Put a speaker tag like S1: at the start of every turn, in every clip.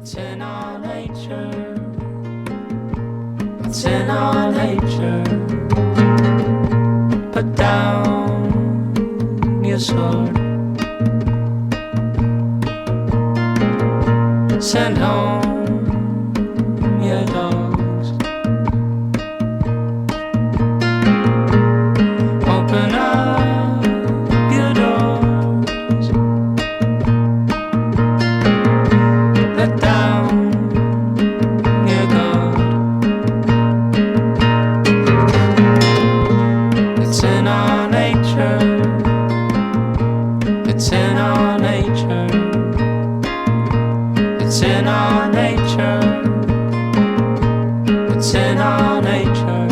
S1: It's in our nature. It's in our nature. Put down your sword. Send home your dogs. Open up your doors. Let down your guard. It's in our nature. It's in our nature. It's in our nature. It's in our nature.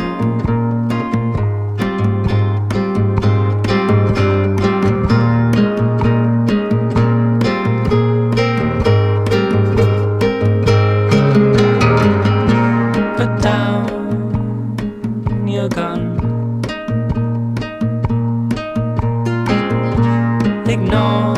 S1: Put down your gun. Ignore